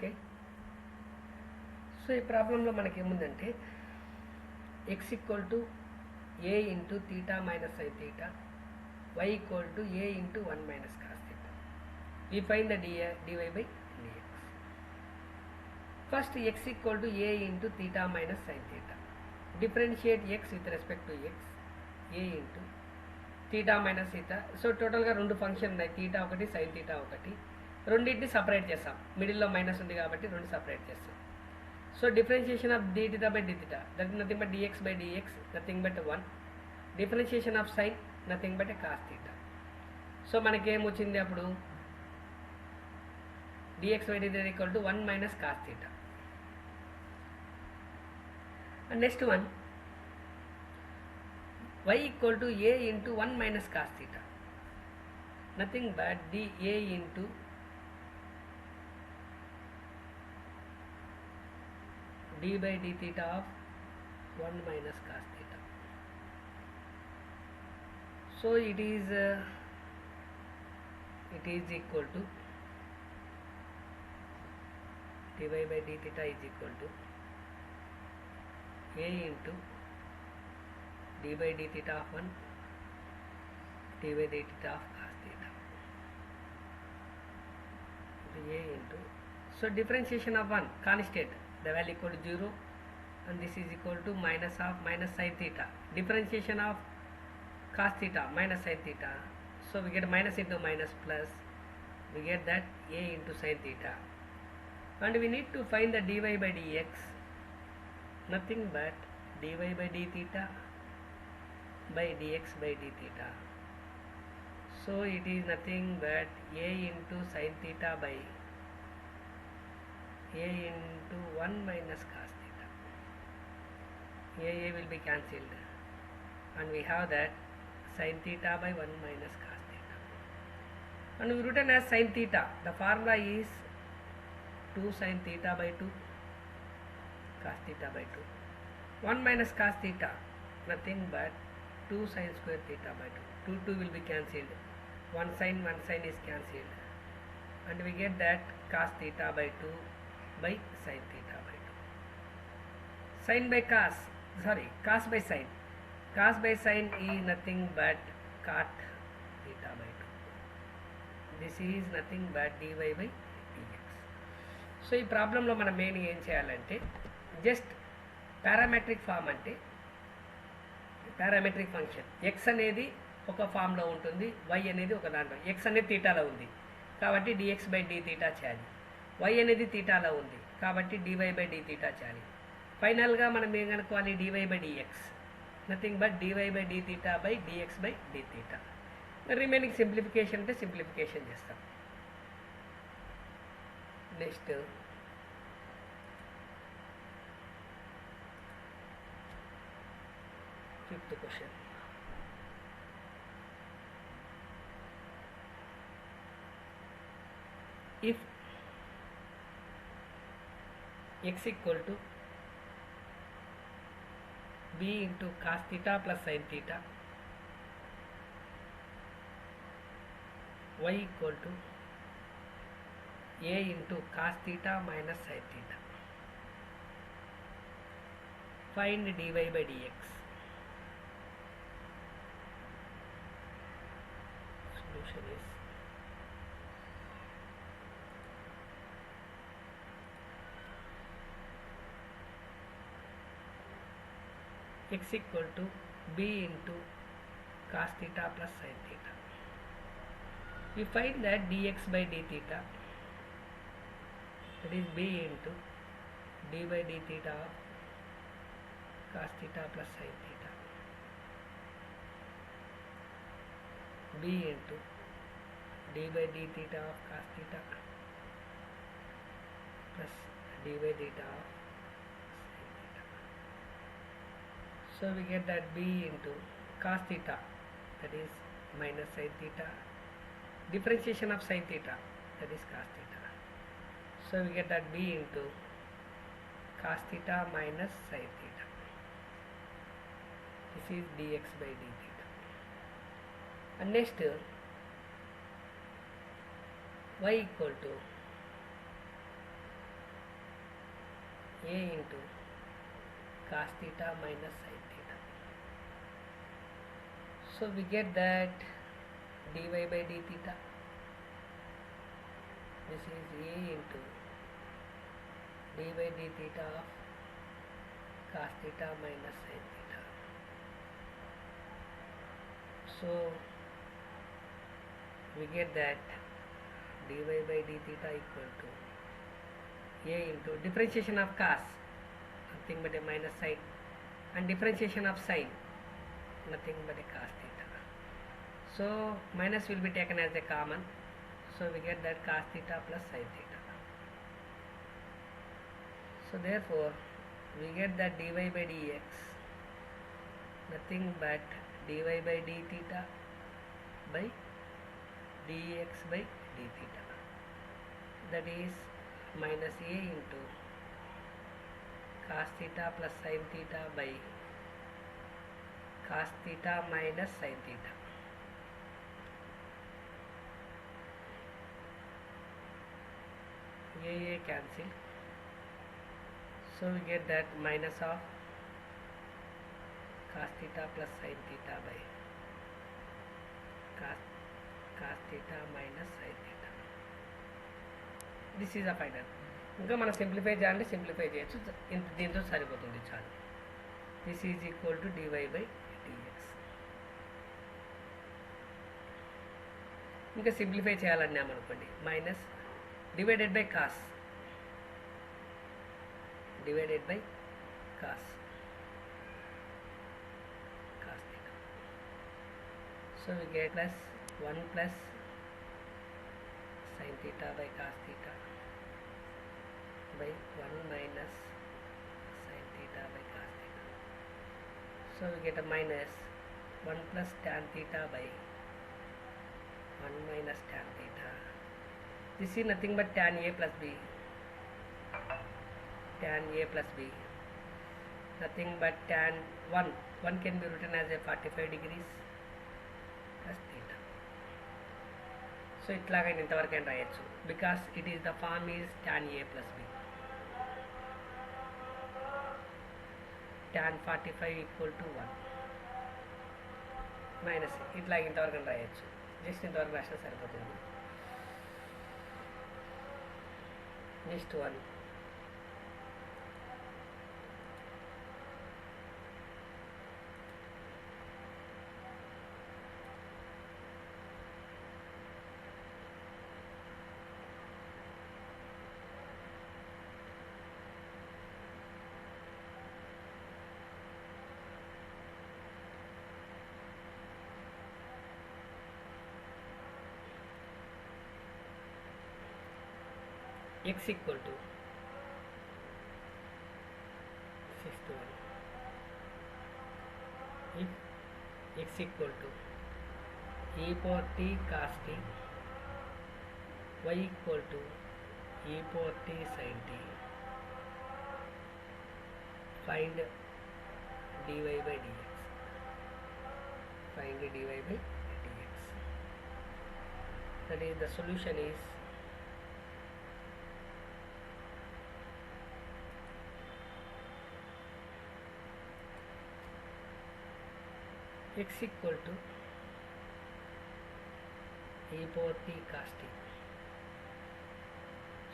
Okay. So ఈ ప్రాబ్లంలో మనకి ఏముందంటే x equal to a into theta minus sine theta, y equal to a into 1 minus cos theta. We find the dy by dx. First x equal to a into theta minus sin theta. Differentiate x with respect to x, a into theta minus theta. So total గా రెండు function ఉన్నాయి, theta ఒకటి sin theta ఒకటి. రెండింటిని separate చేస్తాం, మిడిల్లో minus ఉంది కాబట్టి రెండు సపరేట్ చేస్తాం. So differentiation of d theta by d theta, that is nothing but dx by dx, nothing but 1. Differentiation of sin, nothing but a cos theta. So మనకి ఏమొచ్చింది అప్పుడు dx by dθ equal to 1 minus cos theta. And next one, y equal to a into 1 minus cos theta, nothing but dA into d by d theta of 1 minus cos theta. So it is equal to dy by d theta is equal to a into d by d theta of 1 d by d theta of cos theta. A into, so differentiation of 1 constant, the value equal to 0, and this is equal to minus of minus sin theta. Differentiation of cos theta minus sin theta, so we get minus into minus plus, we get that a into sin theta. And we need to find the dy by dx, nothing but dy by d theta by dx by d theta. So it is nothing but a into sin theta by a into 1 minus cos theta. A will be cancelled, and we have that sin theta by 1 minus cos theta. And we written as sin theta, the formula is 2 sin theta by 2 cos theta by 2. 1 minus cos theta, nothing but 2 sin square theta by 2. 2 will be cancelled. 1 sin is cancelled. And we get that cos theta by 2 by sin theta by 2. Sin by cos, cos by sin. Cos by sin is nothing but cot theta by 2. This is nothing but dy by dx. So ఈ ప్రాబ్లంలో మనం main ఏం చేయాలంటే just parametric form, అంటే parametric function X అనేది ఒక ఫామ్లో ఉంటుంది, వై అనేది ఒక దాంట్లో. ఎక్స్ అనేది తీటాలో ఉంది కాబట్టి డిఎక్స్ బై డి తీటా చేయాలి, వై అనేది తీటాలో ఉంది కాబట్టి డివై బై డి తీటా చేయాలి. ఫైనల్గా మనం ఏం కనుక్కోవాలి, dy by dx, nothing but dy by d theta by dx by d theta. Remaining simplification అంటే సింప్లిఫికేషన్ చేస్తాం. Next fifth question. If x equal to b into cos theta plus sin theta, y equal to a into cos theta minus sin theta. Find dy by dx. Solution is x equal to b into cos theta plus sin theta. We find that dx by d theta, that is b into d by d theta of cos theta plus sin theta, b into d by d theta of cos theta plus d by theta of sin theta. So we get that b into cos theta, that is minus sin theta, differentiation of sin theta, that is cos theta. So we get that b into cos theta minus sin theta. This is dx by d theta. And next y equal to a into cos theta minus sin theta. So we get that dy by d theta, this is a into dy by d theta of cos theta minus sin theta. So we get that dy by d theta equal to a into differentiation of cos, nothing but a minus sign, and differentiation of sin, nothing but a cos theta. So minus will be taken as a common, so we get that cos theta plus sin theta. So therefore we get that dy by dx, nothing but dy by d theta by dx by d theta, that is minus a into cos theta plus sin theta by cos theta minus sin theta. A cancel, so we get that minus of cos theta plus sin theta by cos theta minus sin theta. This is a final. ఇంకా మనం simplify చేయాలంటే simplify చేయొచ్చు, ఇంత దీంతో సరిపోతుంది చాలు. This is equal to dy by dx. ఇంకా simplify చేయాలన్నామనుకోండి, minus divided by cos, divided by cos theta. So we get plus 1 plus sin theta by cos theta by 1 minus sin theta by cos theta. So we get a minus 1 plus tan theta by 1 minus tan theta. This is nothing but tan a plus b, tan a plus b, nothing but tan 1 can be written as a 45 degrees plus theta. So ఇట్లాగైనా ఇంతవరకు అయినా రాయొచ్చు, because it is the form is tan a plus b, tan 45 equal to 1 minus ఇట్లాగ ఇంతవరకు అయినా రాయొచ్చు. Just ఇంతవరకు రాసినా సరిపోతుంది. Next one, x equal to sixth one, if x equal to e power t cos t, y equal to e power t sin t, find dy by dx, find dy by dx. That is, the solution is x equal to e power t cos t.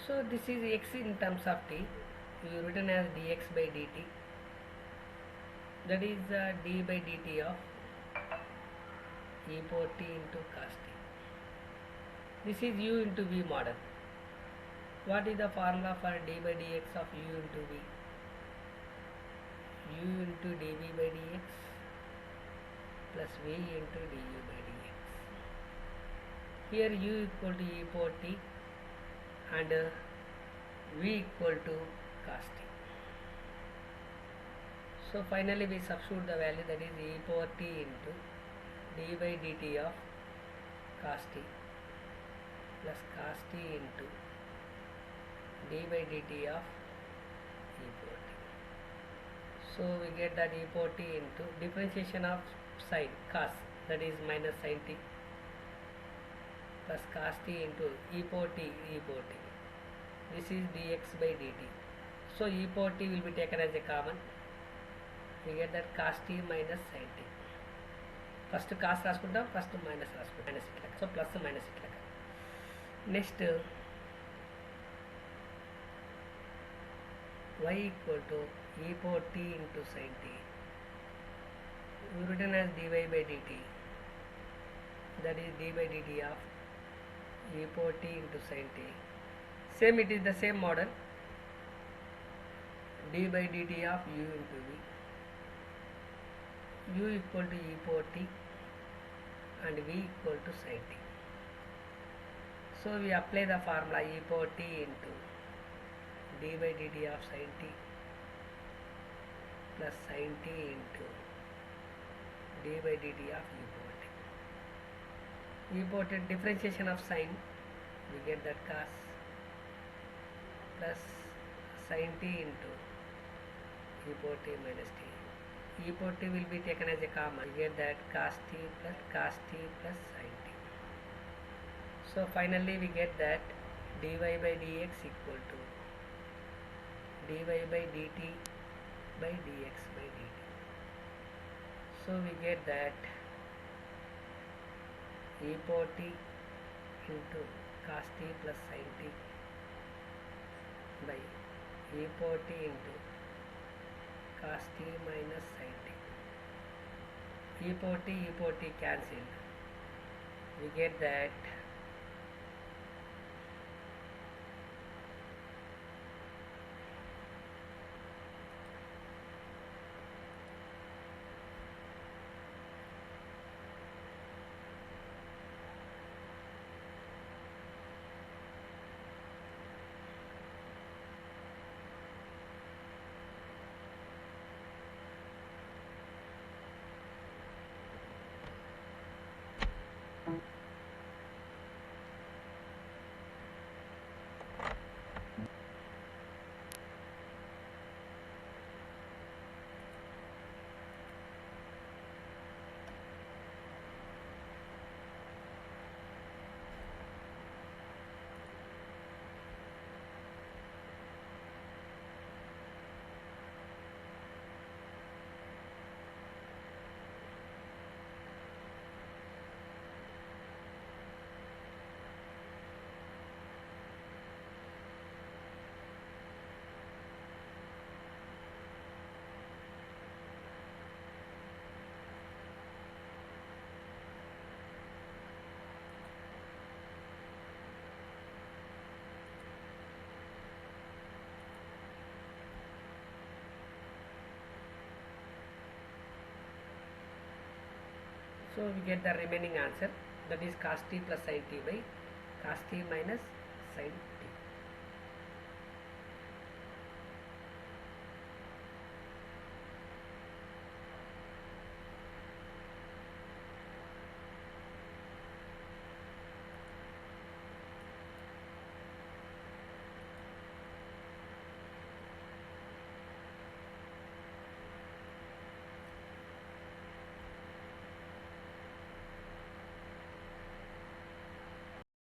So this is x in terms of t, we written as dx by dt, that is d by dt of e power t into cos t. This is u into v model. What is the formula for d by dx of u into v? U into dv by dx plus v into du by dx. Here u equal to e power t and v equal to cos t. So finally we substitute the value, that is e power t into d by dt of cos t plus cos t into d by dt of e power t. So we get that e power t into differentiation of sin cos, that is minus sin t, plus cos t into e power t, e power t. This is dx by dt. So e power t will be taken as a common. We get that cos t minus sin t. First cos రాసుకుంటాం, first minus రాసుకుంటాం, minus ఇట్లా. So plus minus ఇట్లా. Next y equal to e power t into sin t. We written as dy by dt. That is d by dt of e power t into sin t. Same, it is the same model. D by dt of u into v. U equal to e power t and v equal to sin t. So we apply the formula e power t into d by dt of sin t plus sin t into d by dt of e power t. E power t differentiation of sin, we get that cos plus sin t into e power t minus t. E power t will be taken as a common. We get that cos t plus sin t. So finally we get that dy by dx equal to dy by dt by dx by dt. So we get that e power t into cos t plus sin t by e power t into cos t minus sin t. E power t cancelled. We get that so we get the remaining answer, that is cos t plus sin t by cos t minus sin